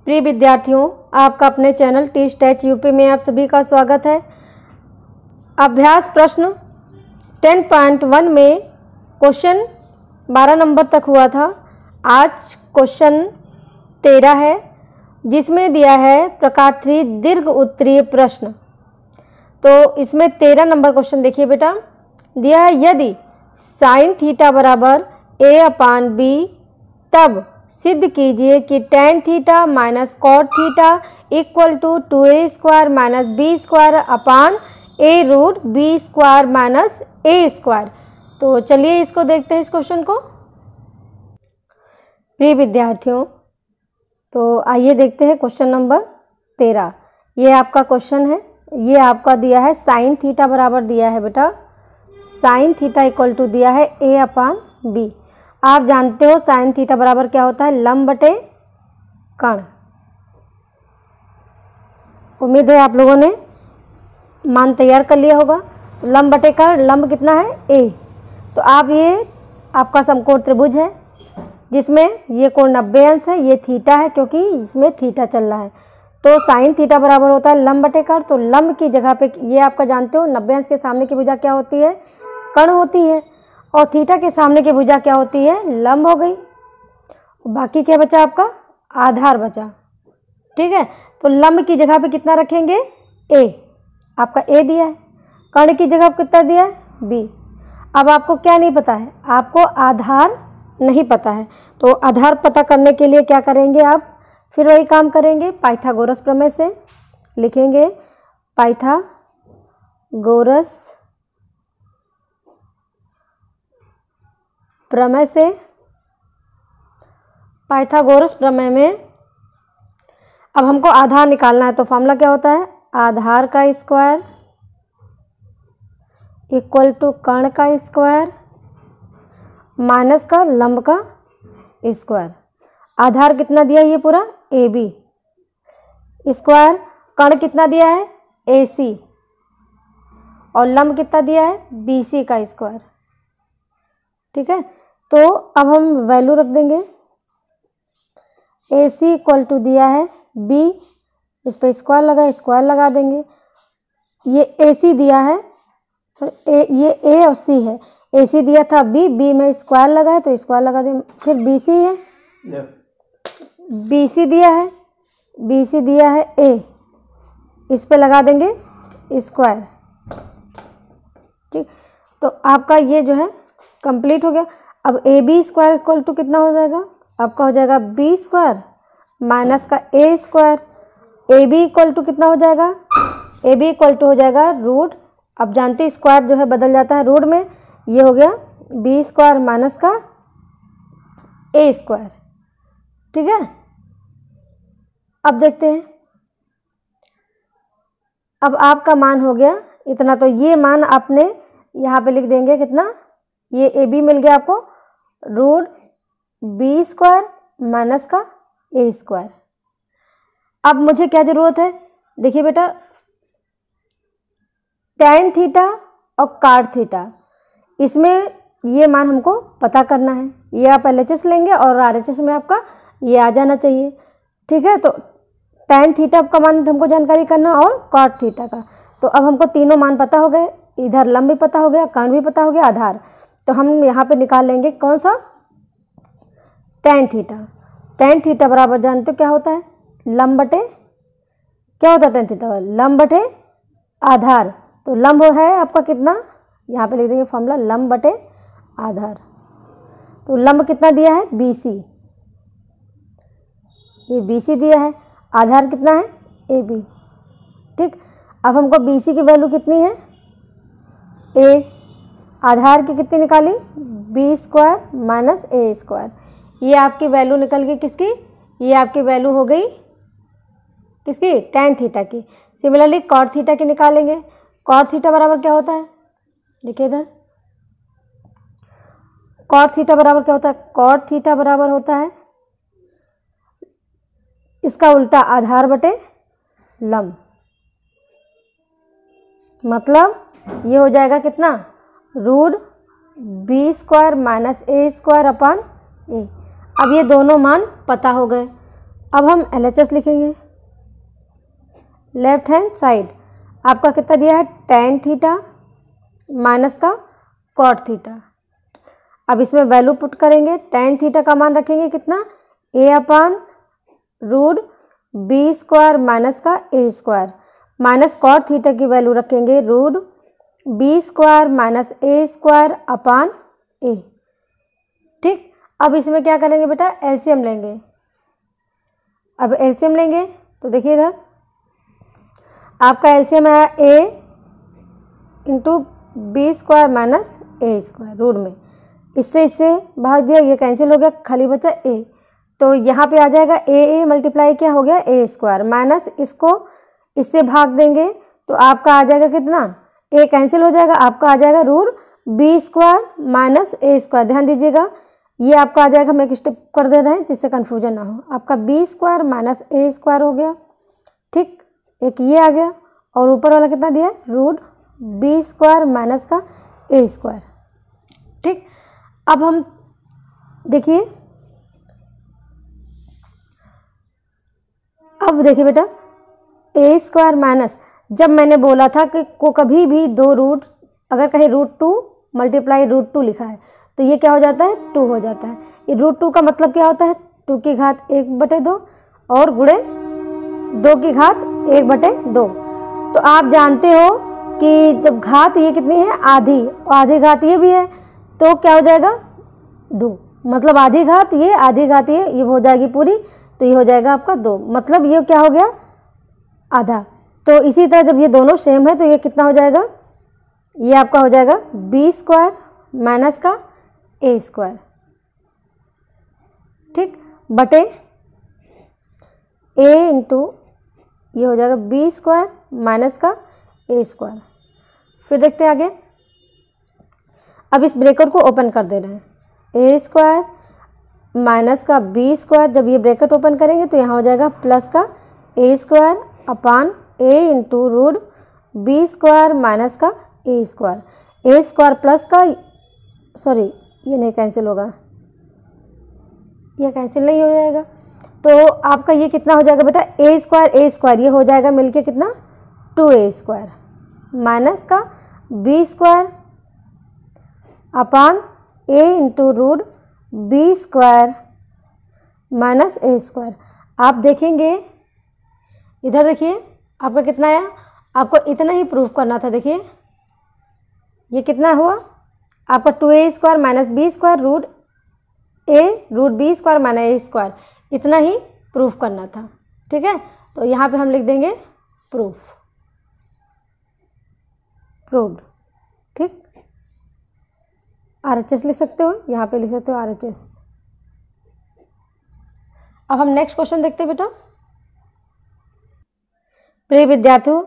प्रिय विद्यार्थियों, आपका अपने चैनल टीच टैच यूपी में आप सभी का स्वागत है। अभ्यास प्रश्न 10.1 में क्वेश्चन 12 नंबर तक हुआ था। आज क्वेश्चन 13 है, जिसमें दिया है प्रकार 3 दीर्घ उत्तरीय प्रश्न। तो इसमें 13 नंबर क्वेश्चन देखिए बेटा, दिया है यदि साइन थीटा बराबर a/b तब सिद्ध कीजिए कि tan theta minus cot theta equal to 2a² minus b² upon a√b² minus a²। तो चलिए इसको देखते हैं, इस क्वेश्चन को। प्रिय विद्यार्थियों, तो आइए देखते हैं क्वेश्चन नंबर 13। ये आपका क्वेश्चन है। ये आपका दिया है साइन थीटा बराबर दिया है बेटा, साइन थीटा इक्वल टू दिया है a/b। आप जानते हो साइन थीटा बराबर क्या होता है, लंब बटे कर्ण। उम्मीद है आप लोगों ने मान तैयार कर लिया होगा। तो लंब बटे कर्ण, लंब कितना है a। तो आप ये आपका समकोण त्रिभुज है जिसमें ये कोण 90 अंश है, ये थीटा है क्योंकि इसमें थीटा चल रहा है। तो साइन थीटा बराबर होता है लंब बटे कर्ण। तो लंब की जगह पे ये आपका जानते हो 90 अंश के सामने की भुजा क्या होती है, कर्ण होती है, और थीटा के सामने की भुजा क्या होती है, लंब हो गई। बाकी क्या बचा आपका, आधार बचा। ठीक है, तो लंब की जगह पे कितना रखेंगे, a। आपका a दिया है। कर्ण की जगह पे कितना दिया है, b। अब आपको क्या नहीं पता है, आपको आधार नहीं पता है। तो आधार पता करने के लिए क्या करेंगे आप, फिर वही काम करेंगे, पाइथागोरस प्रमेय से लिखेंगे। पाइथागोरस प्रमेय से, पाइथागोरस प्रमेय में अब हमको आधार निकालना है। तो फॉर्मूला क्या होता है, आधार का स्क्वायर इक्वल टू कर्ण का स्क्वायर माइनस का लंब का स्क्वायर। आधार कितना दिया है, ये पूरा AB स्क्वायर, कर्ण कितना दिया है AC, और लंब कितना दिया है BC का स्क्वायर। ठीक है, तो अब हम वैल्यू रख देंगे। AC इक्वल टू दिया है B, इस पर स्क्वायर लगा देंगे। ये AC दिया है, ये A और C है। AC दिया था B में स्क्वायर लगा है तो स्क्वायर लगा देंगे। फिर BC है, BC दिया है A, इस पे लगा देंगे स्क्वायर। ठीक, तो आपका ये जो है कंप्लीट हो गया। अब AB² इक्वल टू कितना हो जाएगा, आपका हो जाएगा B² माइनस का A²। AB इक्वल टू कितना हो जाएगा, AB इक्वल टू हो जाएगा रूट। अब जानते हैं स्क्वायर जो है बदल जाता है रूट में। ये हो गया B² माइनस का A²। ठीक है, अब देखते हैं। अब आपका मान हो गया इतना, तो ये मान आपने यहाँ पे लिख देंगे कितना, ये AB मिल गया आपको रूट B² माइनस का A²। अब मुझे क्या ज़रूरत है, देखिए बेटा, tan थीटा और cot थीटा, इसमें ये मान हमको पता करना है। ये आप LHS लेंगे और RHS में आपका ये आ जाना चाहिए। ठीक है, तो tan थीटा का मान हमको जानकारी करना और cot थीटा का। तो अब हमको तीनों मान पता हो गए, इधर लंब भी पता हो गया, कर्ण भी पता हो गया, आधार। तो हम यहाँ पे निकाल लेंगे कौन सा, tan थीटा। tan थीटा बराबर जानते हो क्या होता है, लंब बटे, क्या होता है tan थीटा, लंब बटे आधार। तो लंब है आपका कितना, यहाँ पे लिख देंगे फॉर्मूला, लंब बटे आधार। तो लंब कितना दिया है BC, ये BC दिया है, आधार कितना है AB। ठीक, अब हमको BC की वैल्यू कितनी है A, आधार की कितनी निकाली B² माइनस A²। ये आपकी वैल्यू निकल गई किसकी, ये आपकी वैल्यू हो गई किसकी, tan थीटा की। सिमिलरली cot थीटा की निकालेंगे। cot थीटा बराबर क्या होता है, देखिए इधर, cot थीटा बराबर क्या होता है, cot थीटा बराबर होता है इसका उल्टा, आधार बटे लंब। मतलब ये हो जाएगा कितना, root B² minus A² upon A। अब ये दोनों मान पता हो गए। अब हम LHS लिखेंगे। लेफ्ट हैंड साइड आपका कितना दिया है, tan थीटा माइनस का cot थीटा। अब इसमें वैल्यू पुट करेंगे, tan थीटा का मान रखेंगे कितना, a/√b² माइनस का a², माइनस cot थीटा की वैल्यू रखेंगे √b² minus a² upon a। ठीक, अब इसमें क्या करेंगे बेटा, एलसीएम लेंगे। अब एलसीएम लेंगे तो देखिए इधर आपका एलसीएम आया a into b² minus a², root में इससे भाग दिया, ये कैंसिल हो गया, खाली बचा a। तो यहाँ पे आ जाएगा a मल्टीप्लाई क्या हो गया, a² माइनस इसको इससे भाग देंगे तो आपका आ जाएगा कितना, a कैंसिल हो जाएगा, आपका आ जाएगा √b² माइनस a²। ध्यान दीजिएगा ये आपका आ जाएगा, हम एक स्टेप कर दे रहे हैं जिससे कन्फ्यूजन ना हो। आपका b² माइनस a² हो गया। ठीक, एक ये आ गया और ऊपर वाला कितना दिया, √b² माइनस का a²। ठीक, अब हम देखिए, अब देखिए बेटा a² माइनस, जब मैंने बोला था कि को कभी भी दो रूट, अगर कहीं √2 मल्टीप्लाई √2 लिखा है तो ये क्या हो जाता है, 2 हो जाता है। ये √2 का मतलब क्या होता है, 2 की घात 1/2 और गुणे 2 की घात 1/2। तो आप जानते हो कि जब घात ये कितनी है, आधी, और आधी घात ये भी है, तो क्या हो जाएगा 2, मतलब आधी घात ये, आधी घात ये हो जाएगी पूरी, तो ये हो जाएगा आपका 2, मतलब ये क्या हो गया, आधा। तो इसी तरह जब ये दोनों सेम है तो ये कितना हो जाएगा, ये आपका हो जाएगा b² माइनस का a²। ठीक, बटे a इंटू ये हो जाएगा b² माइनस का a²। फिर देखते हैं आगे। अब इस ब्रैकेट को ओपन कर दे रहे हैं, a² माइनस का b², जब ये ब्रैकेट ओपन करेंगे तो यहाँ हो जाएगा प्लस का a² upon a into √b² minus का a² प्लस का, सॉरी ये नहीं कैंसिल होगा, ये कैंसिल नहीं हो जाएगा, तो आपका ये कितना हो जाएगा बेटा, a² ये हो जाएगा मिलके कितना, 2a² माइनस का b² upon a into √b² minus a²। आप देखेंगे इधर, देखिए आपका कितना आया, आपको इतना ही प्रूफ करना था। देखिए ये कितना हुआ आपका, 2a² minus b² √b² minus a², इतना ही प्रूफ करना था। ठीक है, तो यहाँ पे हम लिख देंगे प्रूफ, प्रूव्ड। ठीक, RHS लिख सकते हो, यहाँ पे लिख सकते हो RHS। अब हम नेक्स्ट क्वेश्चन देखते हैं बेटा। प्रिय विद्यार्थियों,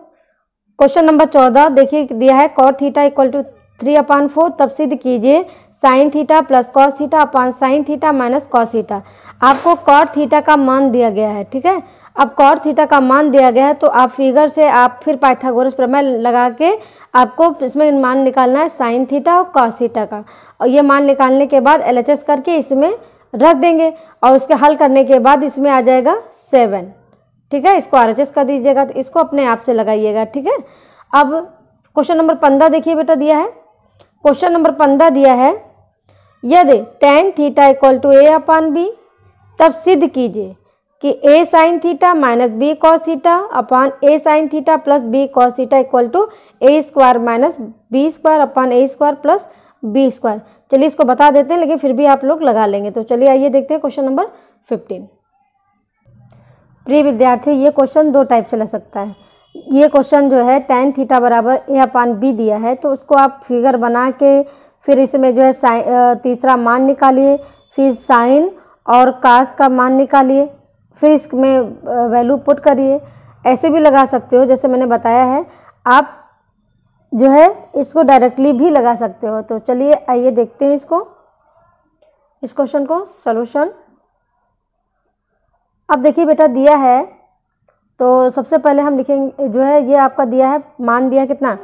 क्वेश्चन नंबर 14 देखिए दिया है, cot थीटा इक्वल टू 3/4, तब सिद्ध कीजिए sin theta plus cos theta अपान sin theta minus cos theta. आपको cot थीटा का मान दिया गया है। ठीक है, अब cot थीटा का मान दिया गया है तो आप फिगर से आप फिर पाइथागोरस प्रमेय लगा के आपको इसमें मान निकालना है sin थीटा और cos थीटा का, और ये मान निकालने के बाद LHS करके इसमें रख देंगे और उसके हल करने के बाद इसमें आ जाएगा 7। ठीक है, इसको RHS कर दीजिएगा, तो इसको अपने आप से लगाइएगा। ठीक है, अब क्वेश्चन नंबर 15 देखिए बेटा दिया है, क्वेश्चन नंबर 15 दिया है, यदि tan theta equal to a/b, तब सिद्ध कीजिए कि a sin theta minus b cos theta upon a sin theta plus b cos theta equal to a² minus b² upon a² plus b²। चलिए इसको बता देते हैं, लेकिन फिर भी आप लोग लगा लेंगे। तो चलिए आइए देखते हैं क्वेश्चन नंबर 15। प्रिय विद्यार्थियों, ये क्वेश्चन दो टाइप से लग सकता है। ये क्वेश्चन जो है tan थीटा बराबर a/b दिया है, तो उसको आप फिगर बना के फिर इसमें जो है तीसरा मान निकालिए, फिर साइन और कास का मान निकालिए, फिर इसमें वैल्यू पुट करिए। ऐसे भी लगा सकते हो जैसे मैंने बताया है, आप जो है इसको डायरेक्टली भी लगा सकते हो। तो चलिए आइए देखते हैं इसको, इस क्वेश्चन को सॉल्यूशन। अब देखिए बेटा दिया है, तो सबसे पहले हम लिखेंगे जो है, ये आपका दिया है मान दिया कितना,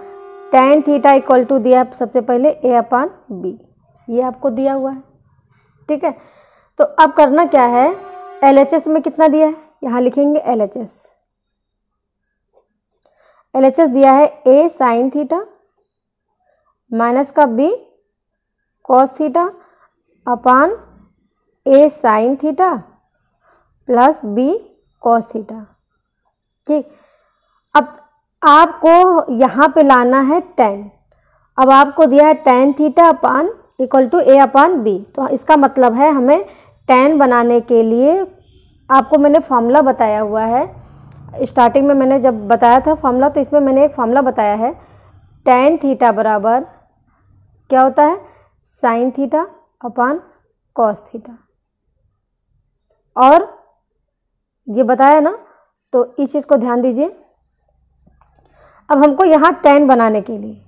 tan थीटा इक्वल टू दिया है सबसे पहले a/b, ये आपको दिया हुआ है। ठीक है, तो अब करना क्या है, LHS में कितना दिया है, यहाँ लिखेंगे LHS। LHS दिया है A साइन थीटा माइनस का B cos theta upon A sine theta plus B cos theta. ठीक, अब आपको यहाँ पे लाना है tan। अब आपको दिया है tan theta upon equal to A upon B, तो इसका मतलब है हमें tan बनाने के लिए आपको मैंने फार्मूला बताया हुआ है। स्टार्टिंग में मैंने जब बताया था फार्मूला, तो इसमें मैंने एक फार्मूला बताया है। tan थीटा बराबर क्या होता है, sign theta upon cos theta, और ये बताया ना, तो इस चीज़ को ध्यान दीजिए। अब हमको यहाँ tan बनाने के लिए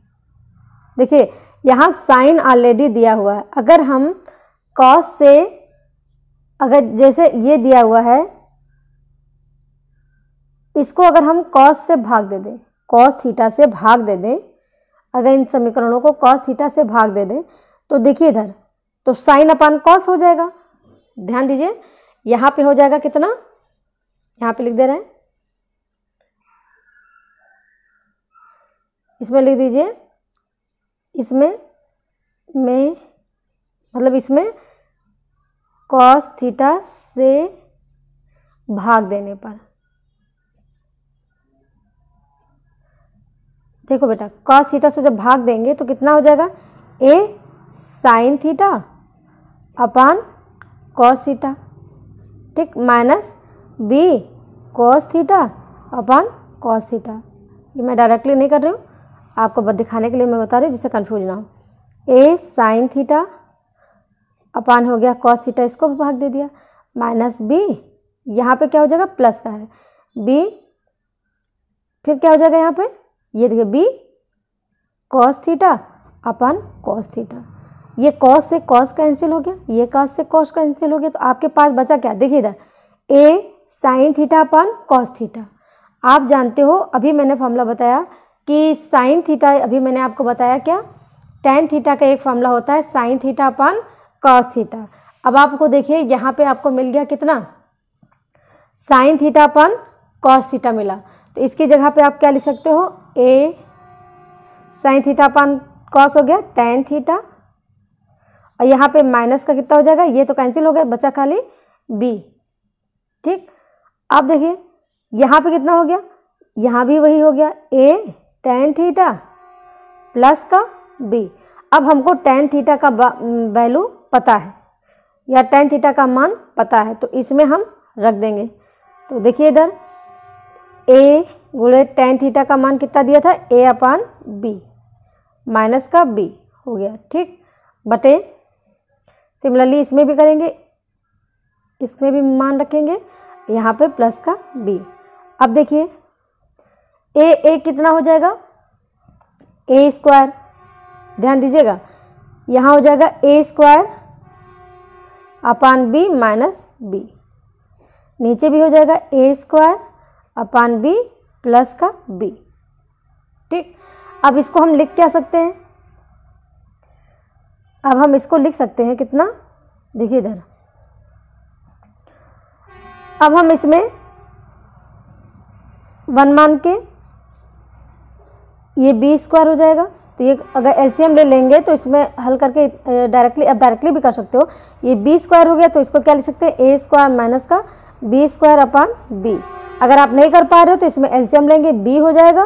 देखिए यहाँ साइन ऑलरेडी दिया हुआ है। अगर हम कॉस से, अगर जैसे ये दिया हुआ है, इसको अगर हम कॉस से भाग दे दें, कॉस थीटा से भाग दे दें, अगर इन समीकरणों को कॉस थीटा से भाग दे दें, तो देखिए इधर तो साइन अपान कॉस हो जाएगा। ध्यान दीजिए यहाँ पे हो जाएगा कितना, यहाँ पे लिख दे रहे हैं, इसमें लिख दीजिए, इसमें मतलब इसमें कॉस थीटा से भाग देने पर, देखो बेटा कॉस थीटा से जब भाग देंगे तो कितना हो जाएगा, A sine theta upon cos theta, ठीक, minus B cos theta upon cos theta. ये मैं डायरेक्टली नहीं कर रही हूँ, आपको बस दिखाने के लिए मैं बता रही हूँ जिससे कंफ्यूज ना हो। A साइन थीटा अपान हो गया कॉस थीटा, इसको भाग दे दिया, माइनस B, यहाँ पे क्या हो जाएगा, प्लस का है B, फिर क्या हो जाएगा यहाँ पे, ये देखिए B cos theta upon cos theta. ये कॉस से कॉस कैंसिल हो गया, ये कॉस से कॉस कैंसिल हो गया, तो आपके पास बचा क्या, देखिए इधर A sine theta upon cos theta. आप जानते हो अभी मैंने फॉर्मूला बताया कि साइन थीटा, अभी मैंने आपको बताया क्या, tan थीटा का एक फॉर्मूला होता है sign theta upon cos theta. अब आपको देखिए यहाँ पे आपको मिल गया कितना, sign theta upon cos theta मिला, तो इसकी जगह पे आप क्या लिख सकते हो, A sine theta upon cos हो गया tan थीटा, और यहाँ पे माइनस का कितना हो जाएगा, ये तो कैंसिल हो गया, बचा खाली B। ठीक, अब देखिए यहाँ पे कितना हो गया, यहाँ भी वही हो गया, A tan थीटा प्लस का B। अब हमको tan थीटा का वैल्यू पता है या tan थीटा का मान पता है, तो इसमें हम रख देंगे। तो देखिए इधर A गुणे tan थीटा का मान कितना दिया था, A अपान B, माइनस का B हो गया, ठीक, बटे सिमिलरली इसमें भी करेंगे, इसमें भी मान रखेंगे, यहाँ पे प्लस का B। अब देखिए A कितना हो जाएगा, A स्क्वायर, ध्यान दीजिएगा यहाँ हो जाएगा A square upon B minus B, नीचे भी हो जाएगा A square upon B plus का B। ठीक, अब इसको हम लिख क्या सकते हैं, अब हम इसको लिख सकते हैं कितना, देखिए इधर, अब हम इसमें 1 मान के ये B स्क्वायर हो जाएगा, तो ये अगर एलसीएम ले लेंगे तो इसमें हल करके डायरेक्टली भी कर सकते हो। ये B स्क्वायर हो गया, तो इसको क्या लिख सकते हैं, A स्क्वायर माइनस का B स्क्वायर अपान B। अगर आप नहीं कर पा रहे हो तो इसमें एलसीएम लेंगे, B हो जाएगा,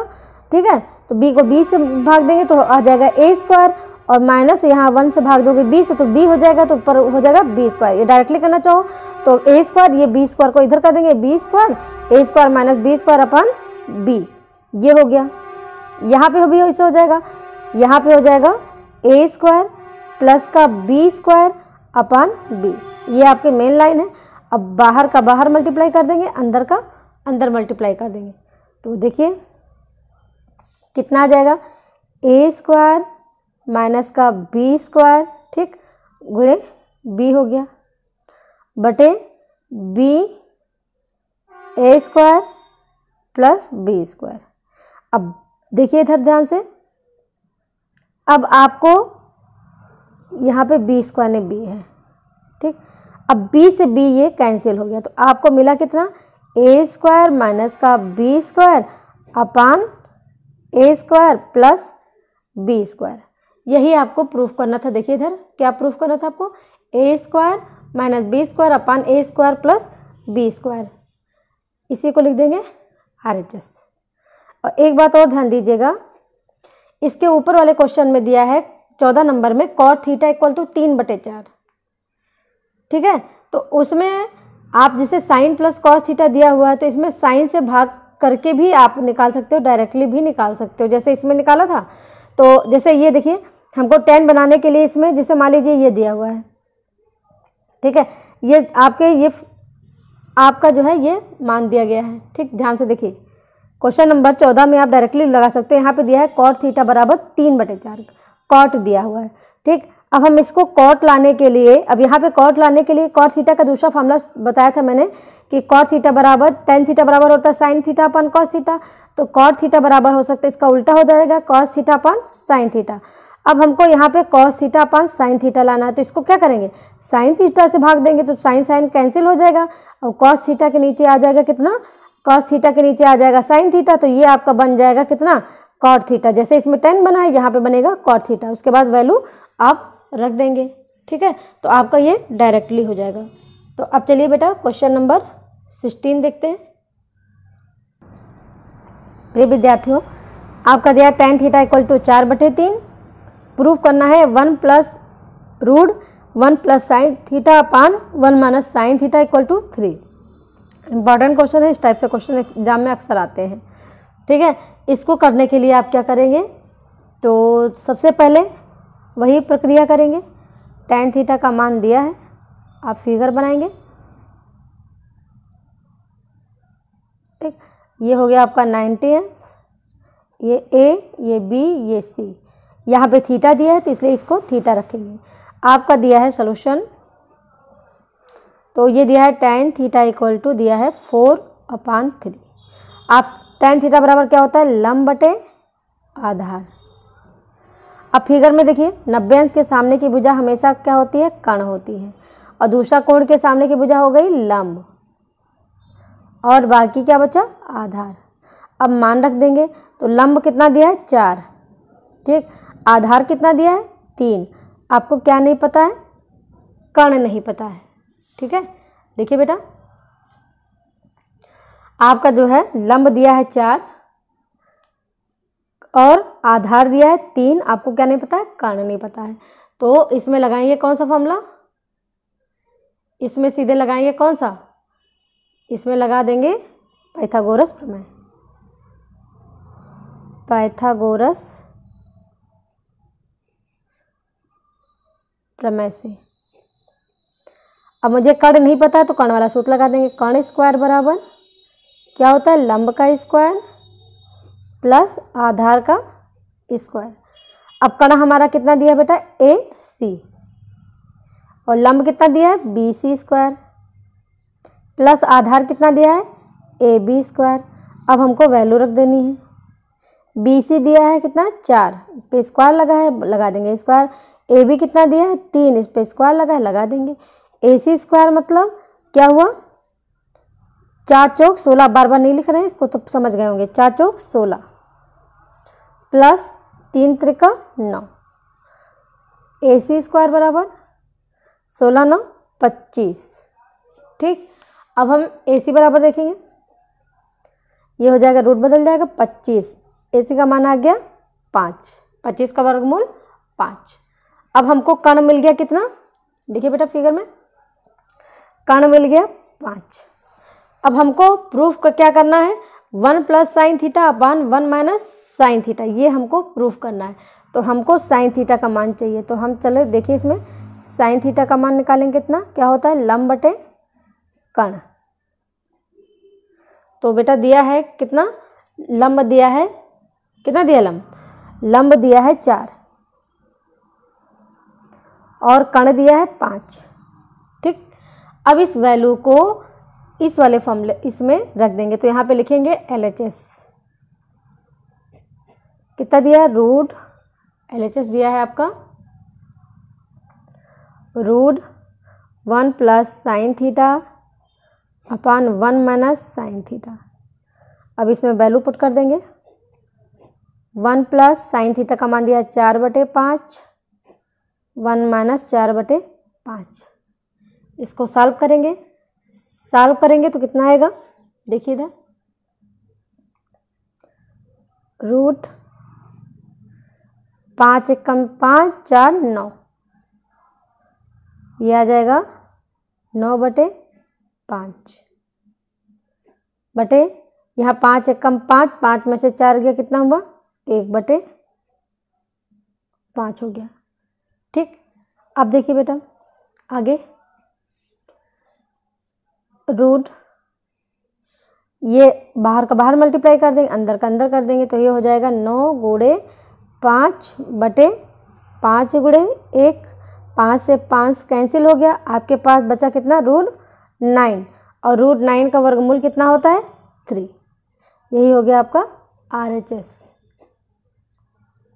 ठीक है, तो B को B से भाग देंगे तो आ जाएगा A स्क्वायर, और माइनस यहाँ 1 से भाग दोगे B से तो B हो जाएगा, तो ऊपर हो जाएगा B स्क्वायर। ये डायरेक्टली करना चाहो तो A स्क्वायर, ये B स्क्वायर को इधर कर देंगे, B square A square minus B square upon B, ये हो गया। यहाँ पे भी ऐसे हो जाएगा, यहाँ पे हो जाएगा A स्क्वायर प्लस का B स्क्वायर अपान B, ये आपके मेन लाइन है। अब बाहर का बाहर मल्टीप्लाई कर देंगे, अंदर का अंदर मल्टीप्लाई कर देंगे, तो देखिए कितना आ जाएगा, A स्क्वायर माइनस का B स्क्वायर, ठीक, गुणे B हो गया, बटे B A square plus B square. अब देखिए इधर ध्यान से, अब आपको यहाँ पे B स्क्वायर ने B है, ठीक, अब B से B ये कैंसिल हो गया, तो आपको मिला कितना, ए स्क्वायर माइनस का B square upon a square plus b square. यही आपको प्रूफ करना था। देखिए इधर क्या प्रूफ करना था आपको, a square minus b square upon a square plus b square. इसी को लिख देंगे RHS। और एक बात और ध्यान दीजिएगा, इसके ऊपर वाले क्वेश्चन में दिया है 14 नंबर में cot थीटा इक्वल टू 3/4। ठीक है, तो उसमें आप जैसे साइन प्लस कॉस थीटा दिया हुआ है तो इसमें साइन से भाग करके भी आप निकाल सकते हो, डायरेक्टली भी निकाल सकते हो, जैसे इसमें निकाला था। तो जैसे ये देखिए हमको 10 बनाने के लिए इसमें जैसे मान लीजिए ये दिया हुआ है, ठीक है, ये आपका जो है ये मान दिया गया है। ठीक, ध्यान से देखिए क्वेश्चन नंबर 14 में आप डायरेक्टली लगा सकते हो। यहाँ पे दिया है cot थीटा बराबर 3/4, cot दिया हुआ है। ठीक, अब हम इसको cot लाने के लिए, अब यहाँ पे cot लाने के लिए cot थीटा का दूसरा फॉर्मूला बताया था मैंने कि cot थीटा बराबर tan थीटा बराबर होता है sin थीटा अपन cos थीटा। तो cot थीटा बराबर हो सकता है, इसका उल्टा हो जाएगा cos थीटा अपन sin थीटा। अब हमको यहाँ पे cos थीटा अपन sin थीटा लाना है, तो इसको क्या करेंगे, sin थीटा से भाग देंगे तो sin कैंसिल हो जाएगा और cos थीटा के नीचे आ जाएगा कितना, cos थीटा के नीचे आ जाएगा sin थीटा। तो ये आपका बन जाएगा कितना, cot थीटा। जैसे इसमें 10 बना है यहाँ पे बनेगा cot थीटा, उसके बाद वैल्यू आप रख देंगे। ठीक है, तो आपका ये डायरेक्टली हो जाएगा। तो अब चलिए बेटा क्वेश्चन नंबर 16 देखते हैं। प्रिय विद्यार्थियों, आपका दिया tan theta equal to 4/3। Proof करना है 1 plus root 1 plus sine theta upon 1 minus sine theta equal to 3। Important question है, इस टाइप से क्वेश्चन एग्जाम में अक्सर आते हैं। ठीक है, इसको करने के लिए आप क्या करेंगे, तो सबसे पहले वही प्रक्रिया करेंगे। tan थीटा का मान दिया है, आप फिगर बनाएंगे। ठीक, ये हो गया आपका 90s, ये A, ये B, ये C। यहाँ पे थीटा दिया है तो इसलिए इसको थीटा रखेंगे। आपका दिया है सोल्यूशन, तो ये दिया है tan थीटा इक्वल टू दिया है 4/3। आप tan थीटा बराबर क्या होता है, लंब बटे आधार। अब फिगर में देखिए 90 अंश के सामने की भुजा हमेशा क्या होती है, कर्ण होती है, और दूसरा कोण के सामने की भुजा हो गई लंब, और बाकी क्या बचा, आधार। अब मान रख देंगे, तो लंब कितना दिया है 4, ठीक, आधार कितना दिया है 3। आपको क्या नहीं पता है, कर्ण नहीं पता है। ठीक है, देखिए बेटा आपका जो है लंब दिया है 4 और आधार दिया है 3, आपको क्या नहीं पता है, कर्ण नहीं पता है। तो इसमें लगाएंगे कौन सा फॉर्मूला, इसमें सीधे लगाएंगे कौन सा, इसमें लगा देंगे पाइथागोरस प्रमेय। पाइथागोरस प्रमेय से। अब मुझे कर्ण नहीं पता है तो कर्ण वाला सूत्र लगा देंगे। कर्ण स्क्वायर बराबर क्या होता है, लंब का स्क्वायर प्लस आधार का स्क्वायर। अब कर्ण हमारा कितना दिया बेटा, AC, और लंब कितना दिया है, BC स्क्वायर, प्लस आधार कितना दिया है, AB स्क्वायर। अब हमको वैल्यू रख देनी है। BC दिया है कितना 4, इस पर स्क्वायर लगा है, लगा देंगे स्क्वायर। AB कितना दिया है 3, इस पर स्क्वायर लगा है, लगा देंगे। AC स्क्वायर मतलब क्या हुआ, 4 चौक 16, बार बार नहीं लिख रहे हैं इसको तो समझ गए होंगे, 4 चौक 16 प्लस 3 त्रिका 9। AC स्क्वायर बराबर 16 9 25। ठीक, अब हम AC बराबर देखेंगे, ये हो जाएगा रूट बदल जाएगा 25, AC का मान आ गया 5, 25 का वर्गमूल 5। अब हमको कर्ण मिल गया कितना, देखिए बेटा फिगर में कर्ण मिल गया 5। अब हमको प्रूफ का क्या करना है, 1 plus sine theta upon 1 minus sine theta, ये हमको प्रूफ करना है। तो हमको साइन थीटा का मान चाहिए, तो हम चले देखिए इसमें साइन थीटा का मान निकालेंगे कितना, क्या होता है, लंब बटे कर्ण। तो बेटा दिया है कितना, लंब दिया है कितना, दिया लंब दिया है 4 और कर्ण दिया है 5। ठीक, अब इस वैल्यू को इस वाले फॉर्मूले इसमें रख देंगे, तो यहाँ पे लिखेंगे LHS कितना दिया है, रूट LHS दिया है आपका root 1 plus sine theta upon 1 minus sine theta. अब इसमें वैल्यू पुट कर देंगे। 1 प्लस साइन थीटा का मान दिया 4/5, 1 माइनस 4/5। इसको सॉल्व करेंगे तो कितना आएगा, देखिए इधर, रूट 5 एकम 5, 4 9, ये आ जाएगा 9/5 बटे यहाँ 5 एकम 5, 5 में से 4 गया, कितना हुआ 1/5 हो गया। ठीक, अब देखिए बेटा आगे, रूट ये बाहर का बाहर मल्टीप्लाई कर देंगे, अंदर का अंदर कर देंगे, तो ये हो जाएगा 9 गुणे 5 बटे 5 गुणे 1, 5 से 5 कैंसिल हो गया, आपके पास बचा कितना, रूट 9, और रूट 9 का वर्गमूल कितना होता है 3। यही हो गया आपका RHS।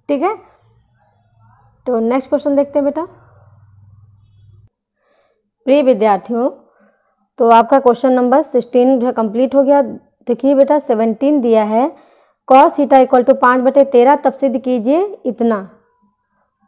ठीक है, तो नेक्स्ट क्वेश्चन देखते हैं बेटा। प्रिय विद्यार्थियों, तो आपका क्वेश्चन नंबर 16 जो है कंप्लीट हो गया। देखिए बेटा 17 दिया है, cos थीटा इक्वल टू 5/13, तब सिद्ध कीजिए इतना।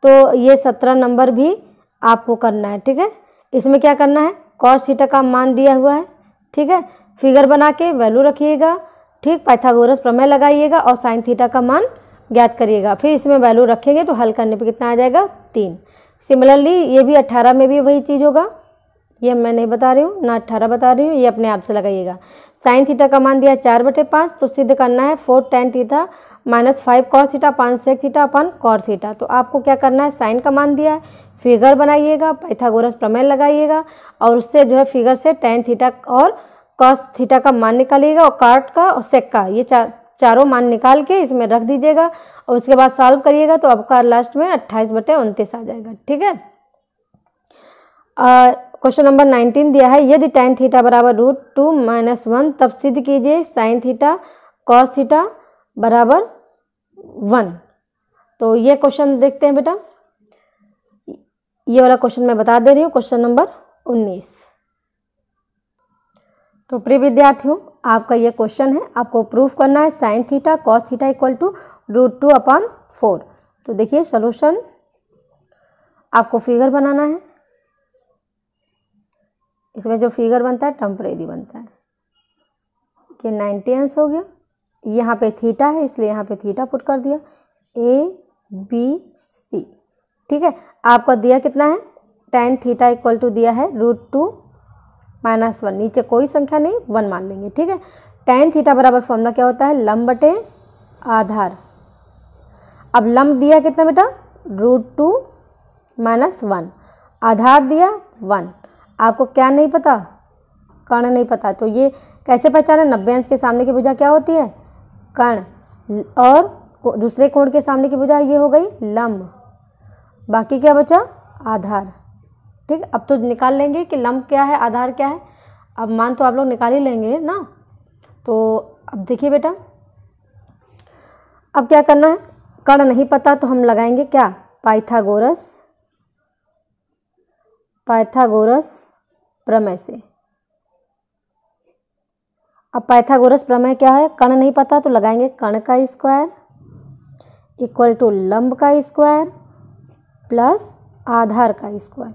तो ये 17 नंबर भी आपको करना है। ठीक है, इसमें क्या करना है, cos थीटा का मान दिया हुआ है, ठीक है, फिगर बना के वैल्यू रखिएगा, ठीक, पाइथागोरस प्रमेय लगाइएगा और साइन थीटा का मान ज्ञात करिएगा। फिर इसमें वैल्यू रखेंगे तो हल करने पे कितना आ जाएगा 3। सिमिलरली ये भी 18 में भी वही चीज़ होगा, ये मैं नहीं बता रही हूँ ना, 18 बता रही हूँ, ये अपने आप से लगाइएगा। साइन थीटा का मान दिया 4/5, तो सिद्ध करना है 4 tan theta minus 5 cos theta अपान sec theta upon cos theta. तो आपको क्या करना है, साइन का मान दिया है, फिगर बनाइएगा, पाइथागोरस प्रमेय लगाइएगा और उससे जो है फिगर से tan थीटा और cos थीटा का मान निकालिएगा और cot का और sec का, ये चारों मान निकाल के इसमें रख दीजिएगा और उसके बाद सॉल्व करिएगा तो आपका लास्ट में 28/29 आ जाएगा। ठीक है, क्वेश्चन नंबर 19 दिया है, यदि tan थीटा बराबर √2 - 1, तब सिद्ध कीजिए sin थीटा cos थीटा बराबर 1। तो ये क्वेश्चन देखते हैं बेटा, ये वाला क्वेश्चन मैं बता दे रही हूँ, क्वेश्चन नंबर 19। तो प्रिय विद्यार्थियों, आपका ये क्वेश्चन है, आपको प्रूफ करना है sin theta cos theta equal to √2/4। तो देखिए सॉल्यूशन, आपको फिगर बनाना है, इसमें जो फिगर बनता है टेम्परेरी बनता है। ये 90 अंश हो गया, यहाँ पे थीटा है इसलिए यहाँ पे थीटा पुट कर दिया, ABC। ठीक है, आपका दिया कितना है, tan थीटा इक्वल टू दिया है √2 - 1, नीचे कोई संख्या नहीं, 1 मान लेंगे। ठीक है, tan थीटा बराबर फॉर्मूला क्या होता है, लंब बटे आधार। अब लंब दिया कितना बेटा, √2 - 1, आधार दिया 1, आपको क्या नहीं पता, कर्ण नहीं पता, तो ये कैसे पहचाने, 90 अंश के सामने की भुजा क्या होती है, कर्ण, और दूसरे कोण के सामने की भुजा ये हो गई लंब, बाकी क्या बचा, आधार। ठीक, अब तो निकाल लेंगे कि लंब क्या है आधार क्या है, अब मान तो आप लोग निकाल ही लेंगे ना। तो अब देखिए बेटा, अब क्या करना है, कर्ण नहीं पता तो हम लगाएंगे क्या, पाइथागोरस प्रमेय से। अब पाइथागोरस प्रमेय क्या है, कर्ण नहीं पता तो लगाएंगे कर्ण का स्क्वायर इक्वल टू लंब का स्क्वायर प्लस आधार का स्क्वायर।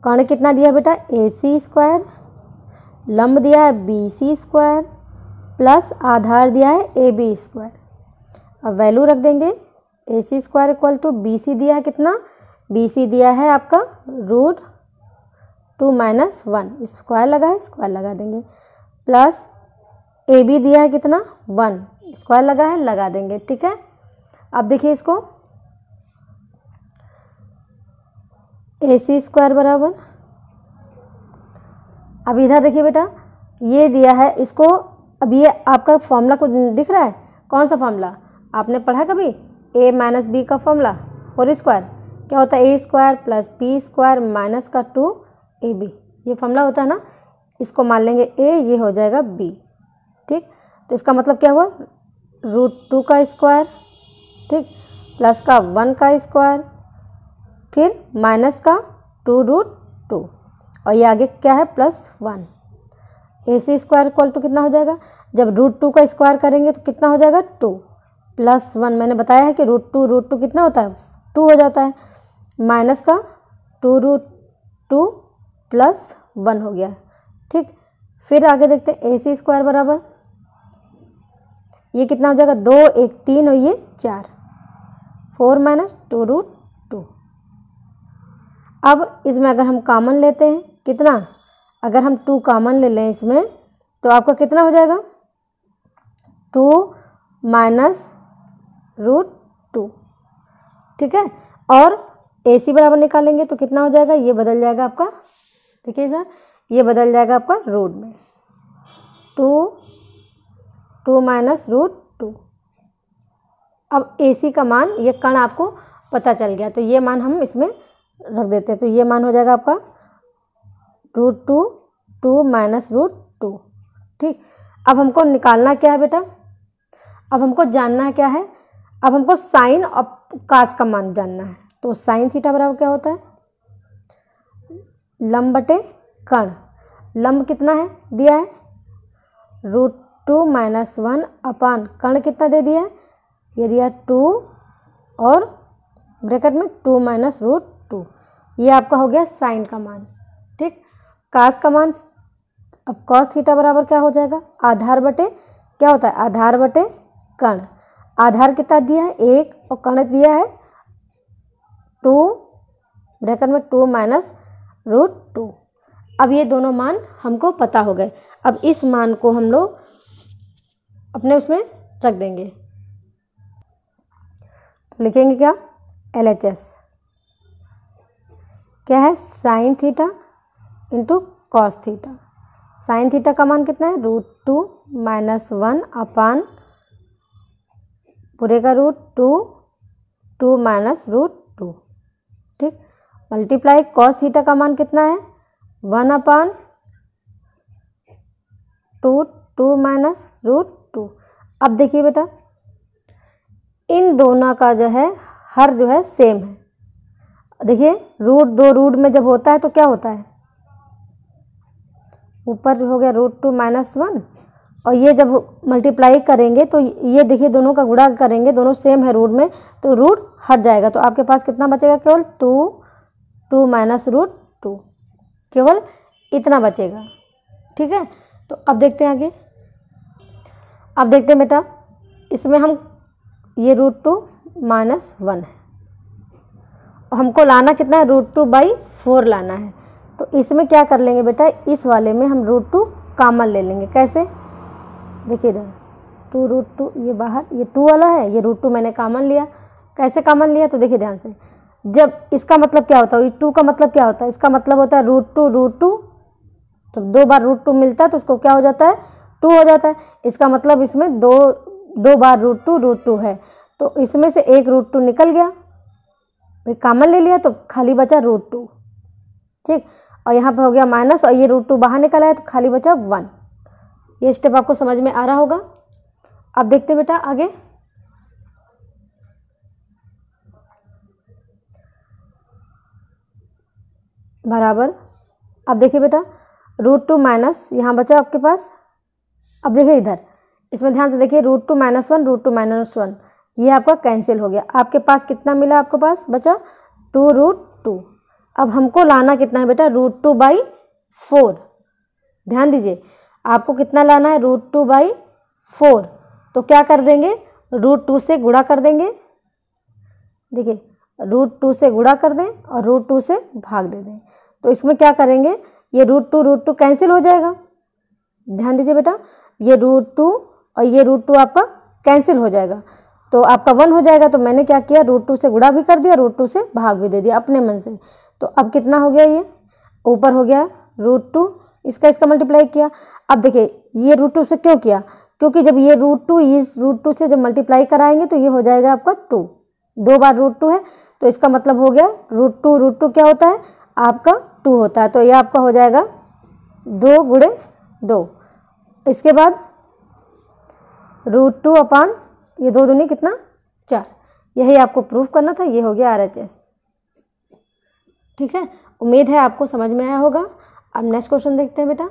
कर्ण कितना दिया बेटा, AC स्क्वायर, लंब दिया है BC स्क्वायर प्लस आधार दिया है AB स्क्वायर। अब वैल्यू रख देंगे, AC square equal to BC दिया है कितना, BC दिया है आपका √2 - 1, स्क्वायर लगा है, स्क्वायर लगा देंगे, प्लस AB दिया है कितना 1, स्क्वायर लगा है, लगा देंगे। ठीक है, अब देखिए इसको, AC स्क्वायर बराबर, अब इधर देखिए बेटा ये दिया है इसको, अब ये आपका फॉर्मूला को दिख रहा है, कौन सा फॉर्मूला आपने पढ़ा कभी, A - B का फॉर्मूला, होल स्क्वायर क्या होता है, A square plus B square minus का 2AB, ये फॉर्मूला होता है ना, इसको मान लेंगे A, ये हो जाएगा B। ठीक, तो इसका मतलब क्या हुआ, √2 का स्क्वायर, ठीक, प्लस का 1 का स्क्वायर, फिर माइनस का 2√2 और ये आगे क्या है +1। AC स्क्वायर इक्वल टू कितना हो जाएगा, जब √2 का स्क्वायर करेंगे तो कितना हो जाएगा 2 + 1, मैंने बताया है कि √2 कितना होता है 2 हो जाता है, माइनस का 2√2 + 1 हो गया। ठीक, फिर आगे देखते हैं AC स्क्वायर बराबर ये कितना हो जाएगा 2 1 3 और ये 4, 4 - 2√2। अब इसमें अगर हम कॉमन लेते हैं कितना, अगर हम 2 कॉमन ले लें इसमें तो आपका कितना हो जाएगा 2 - √2। ठीक है, और AC बराबर निकालेंगे तो कितना हो जाएगा, ये बदल जाएगा आपका, देखिए सर ये बदल जाएगा आपका रूट में 2 - √2। अब AC का मान, ये कण आपको पता चल गया तो ये मान हम इसमें रख देते हैं, तो ये मान हो जाएगा आपका √2 2 - √2। ठीक, अब हमको निकालना क्या है बेटा, अब हमको जानना है क्या है, अब हमको साइन और कास का मान जानना है। तो साइन थीटा बराबर क्या होता है, लंब बटे कण, लंब कितना है दिया है √2 - 1 अपान कण कितना दे दिया है, ये दिया 2 और ब्रैकेट में 2 - √2, ये आपका हो गया साइन का मान। ठीक, कास का मान, अब कॉस थीटा बराबर क्या हो जाएगा, आधार बटे क्या होता है, आधार बटे कण, आधार कितना दिया है 1 और कण दिया है 2 ब्रैकेट में 2 - √2। अब ये दोनों मान हमको पता हो गए, अब इस मान को हम लोग अपने उसमें रख देंगे, तो लिखेंगे क्या, LHS क्या है sine theta into cos theta. Sine theta का मान कितना है √2 - 1 अपान पूरे का √2 2 - √2। ठीक, मल्टीप्लाई कॉस थीटा का मान कितना है 1 अपान 2 2 - √2। अब देखिए बेटा इन दोनों का जो है हर जो है सेम है, देखिए √2 में जब होता है तो क्या होता है, ऊपर जो हो गया √2 - 1 और ये जब मल्टीप्लाई करेंगे तो ये देखिए दोनों का गुणा करेंगे, दोनों सेम है रूट में तो रूट हट जाएगा, तो आपके पास कितना बचेगा केवल 2 - √2, केवल इतना बचेगा। ठीक है, तो अब देखते हैं आगे, अब देखते हैं बेटा इसमें हम ये √2 - 1 है और हमको लाना कितना है √2/4 लाना है, तो इसमें क्या कर लेंगे बेटा, इस वाले में हम √2 कॉमन ले लेंगे। कैसे, देखिए इधर 2√2 ये बाहर, ये 2 वाला है, ये √2 मैंने कॉमन लिया। कैसे कॉमन लिया, तो देखिए ध्यान से, जब इसका मतलब क्या होता है, 2 का मतलब क्या होता है, इसका मतलब होता है √2 तो 2 बार √2 मिलता है तो उसको क्या हो जाता है 2 हो जाता है, इसका मतलब इसमें दो बार √2 है, तो इसमें से एक √2 निकल गया, भाई कॉमन ले लिया तो खाली बचा √2। ठीक, और यहाँ पे हो गया माइनस और ये √2 बाहर निकला है तो खाली बचा 1। ये स्टेप आपको समझ में आ रहा होगा। अब देखते बेटा आगे, बराबर, अब देखिए बेटा √2 माइनस यहाँ बचा आपके पास, अब देखिए इधर इसमें ध्यान से देखिए √2 - 1 √2 - 1 ये आपका कैंसिल हो गया, आपके पास कितना मिला, आपके पास बचा 2√2। अब हमको लाना कितना है बेटा √2/4, ध्यान दीजिए आपको कितना लाना है √2/4, तो क्या कर देंगे √2 से गुणा कर देंगे, देखिए √2 से गुणा कर दें और √2 से भाग दे दें, तो इसमें क्या करेंगे ये √2 कैंसिल हो जाएगा, ध्यान दीजिए बेटा ये √2 और ये √2 आपका कैंसिल हो जाएगा तो आपका 1 हो जाएगा, तो मैंने क्या किया √2 से गुणा भी कर दिया, √2 से भाग भी दे दिया अपने मन से, तो अब कितना हो गया, ये ऊपर हो गया √2, इसका मल्टीप्लाई किया। अब देखिए ये √2 से क्यों किया, क्योंकि जब ये √2 इस √2 से जब मल्टीप्लाई कराएंगे तो ये हो जाएगा आपका 2, 2 बार √2 है तो इसका मतलब हो गया √2 क्या होता है आपका 2 होता है, तो ये आपका हो जाएगा 2 × 2। इसके बाद √2 अपान ये 2 दूनी कितना 4, यही आपको प्रूफ करना था, ये हो गया RHS। ठीक है, उम्मीद है आपको समझ में आया होगा। अब नेक्स्ट क्वेश्चन देखते हैं बेटा।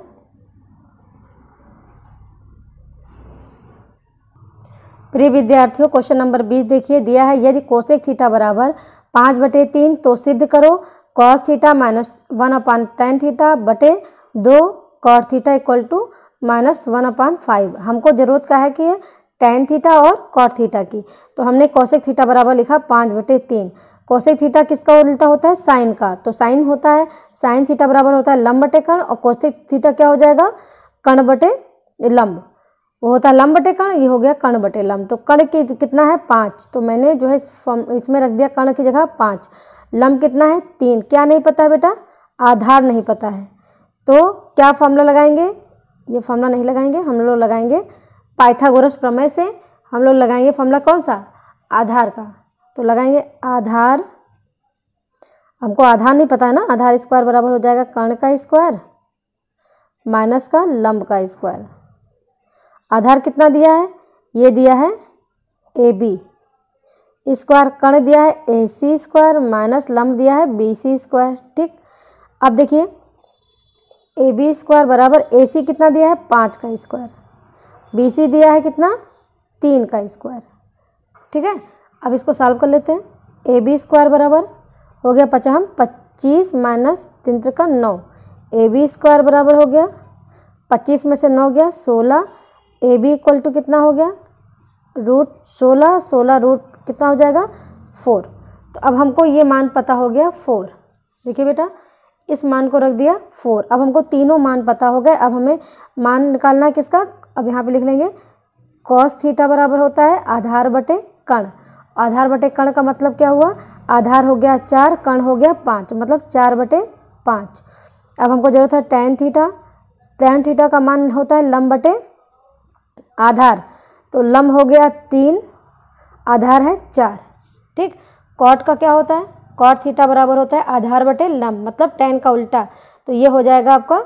प्रिय विद्यार्थियों, क्वेश्चन नंबर 20 देखिए, दिया है यदि कोसेक थीटा बराबर 5/3 तो सिद्ध करो cos theta minus 1/tan theta बटे 2 cot theta equal to minus 1/5। हमको ज़रूरत का है कि ये tan थीटा और कॉट थीटा की, तो हमने कोसेक थीटा बराबर लिखा 5/3। कोसेक थीटा किसका उल्टा होता है? साइन का, तो साइन होता है, साइन थीटा बराबर होता है लंब बटे कर्ण, और कोसेक थीटा क्या हो जाएगा? कर्ण बटे लंब। वो होता है लंब बटे कर्ण, ये हो गया कर्ण बटे लंब। तो कर्ण की कितना है? 5, तो मैंने जो है इसमें रख दिया कर्ण की जगह 5। लंब कितना है? 3। क्या नहीं पता है बेटा? आधार नहीं पता है। तो क्या फॉर्मूला लगाएंगे? ये फॉर्मूला नहीं लगाएंगे, हम लोग लगाएंगे पाइथागोरस प्रमेय से हम लोग लगाएंगे फॉर्मूला कौन सा? आधार का। तो लगाएंगे आधार, हमको आधार नहीं पता है ना, आधार स्क्वायर बराबर हो जाएगा कर्ण का स्क्वायर माइनस का लंब का स्क्वायर। आधार कितना दिया है? ये दिया है AB स्क्वायर, कर्ण दिया है AC स्क्वायर माइनस लंब दिया है BC स्क्वायर। ठीक, अब देखिए AB स्क्वायर बराबर AC कितना दिया है? 5 का स्क्वायर, BC दिया है कितना? 3 का स्क्वायर। ठीक है, अब इसको सॉल्व कर लेते हैं। AB स्क्वायर बराबर हो गया 25 माइनस 3 का 9। AB स्क्वायर बराबर हो गया 25 में से 9 गया 16। AB इक्वल टू कितना हो गया? √16, 16 रूट कितना हो जाएगा? 4। तो अब हमको ये मान पता हो गया 4। देखिए बेटा, इस मान को रख दिया 4। अब हमको तीनों मान पता हो गए। अब हमें मान निकालना है किसका? अब यहाँ पे लिख लेंगे कॉस थीटा बराबर होता है आधार बटे कर्ण। आधार बटे कर्ण का मतलब क्या हुआ? आधार हो गया 4, कर्ण हो गया 5, मतलब 4/5। अब हमको जरूरत है tan थीटा। tan थीटा का मान होता है लंब बटे आधार, तो लंब हो गया 3, आधार है 4। ठीक, कॉट का क्या होता है? कॉट थीटा बराबर होता है आधार बटे लंब, मतलब tan का उल्टा, तो ये हो जाएगा आपका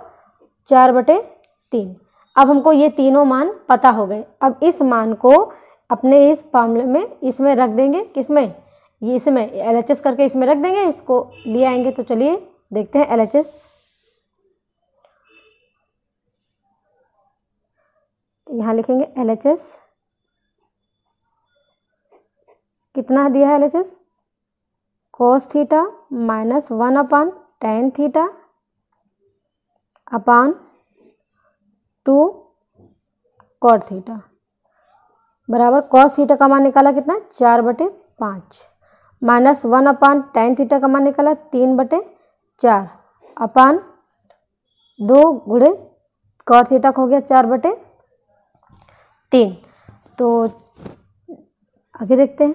4/3। अब हमको ये तीनों मान पता हो गए। अब इस मान को अपने इस फॉर्मूले में इसमें रख देंगे। किसमें? ये इसमें LHS करके इसमें रख देंगे, इसको ले आएंगे। तो चलिए देखते हैं LHS। यहाँ लिखेंगे LHS कितना दिया है? LHS cos theta minus 1/tan theta upon 2 cot theta बराबर cos थीटा का मान निकाला कितना? 4/5 माइनस 1/tan थीटा का मान निकाला 3/4 अपान 2 गुणे कॉट थीटा का हो गया 4/3। तो आगे देखते हैं,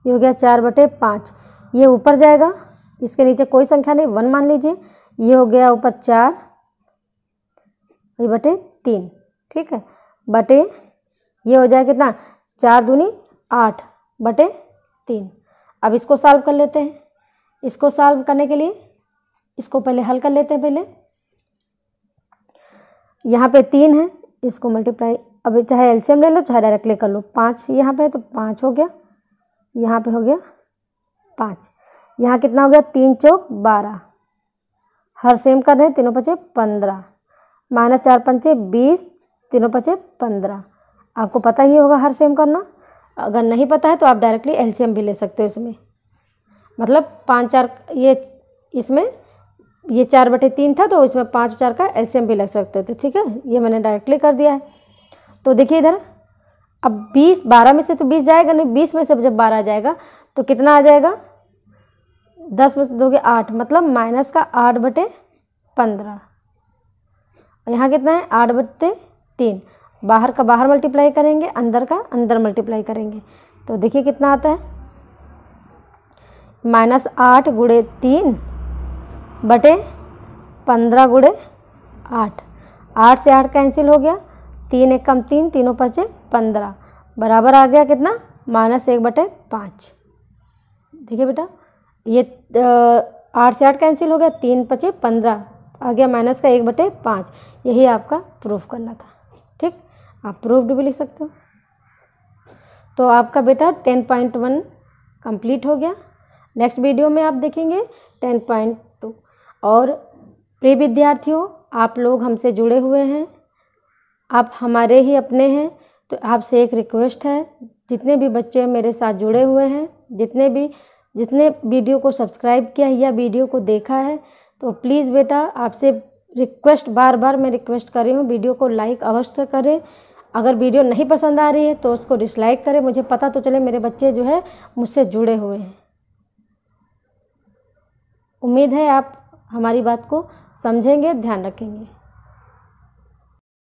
ये हो गया 4/5। ये ऊपर जाएगा, इसके नीचे कोई संख्या नहीं, 1 मान लीजिए। ये हो गया ऊपर 4 बटे 3। ठीक है, बटे ये हो जाएगा कितना? 4 दूनी 8/3। अब इसको सॉल्व कर लेते हैं। इसको सॉल्व करने के लिए इसको पहले हल कर लेते हैं। पहले यहाँ पे 3 है, इसको मल्टीप्लाई, अब चाहे एलसीएम ले लो चाहे डायरेक्टली कर लो। 5 यहाँ पे है तो 5 हो गया, यहाँ पे हो गया 5, यहाँ कितना हो गया? 3 चौक 12, हर सेम कर रहे हैं, 3 5 15 माइनस 4 5 20, 3 5 15। आपको पता ही होगा हर सेम करना। अगर नहीं पता है तो आप डायरेक्टली एलसीएम भी ले सकते हो इसमें, मतलब 5 4 ये इसमें ये 4/3 था तो इसमें 5 4 का एलसीएम भी लग सकते थे। ठीक है, ये मैंने डायरेक्टली कर दिया है। तो देखिए इधर, अब 20 12 में से तो 20 जाएगा नहीं, 20 में से जब 12 आ जाएगा तो कितना आ जाएगा? 10 में से दोगे 8, मतलब माइनस का 8/15। यहाँ कितना है? 8/3। बाहर का बाहर मल्टीप्लाई करेंगे, अंदर का अंदर मल्टीप्लाई करेंगे, तो देखिए कितना आता है? -8 गुणे 3/15 गुणे 8। 8 से 8 कैंसिल हो गया, 3 1 कम 3, 3 5 15 बराबर आ गया कितना? -1/5। देखिए बेटा, ये 8 से 8 कैंसिल हो गया, 3 5 15 आ गया -1/5। यही आपका प्रूफ करना था। ठीक, आप प्रूफ्ड भी लिख सकते हो। तो आपका बेटा 10.1 कंप्लीट हो गया। नेक्स्ट वीडियो में आप देखेंगे 10.2। और प्रिय विद्यार्थियों, आप लोग हमसे जुड़े हुए हैं, आप हमारे ही अपने हैं, तो आपसे एक रिक्वेस्ट है, जितने भी बच्चे मेरे साथ जुड़े हुए हैं, जितने वीडियो को सब्सक्राइब किया है या वीडियो को देखा है, तो प्लीज़ बेटा आपसे रिक्वेस्ट, बार बार मैं रिक्वेस्ट कर रही हूँ, वीडियो को लाइक अवश्य करें। अगर वीडियो नहीं पसंद आ रही है तो उसको डिसलाइक करें, मुझे पता तो चले मेरे बच्चे जो है मुझसे जुड़े हुए हैं। उम्मीद है आप हमारी बात को समझेंगे, ध्यान रखेंगे।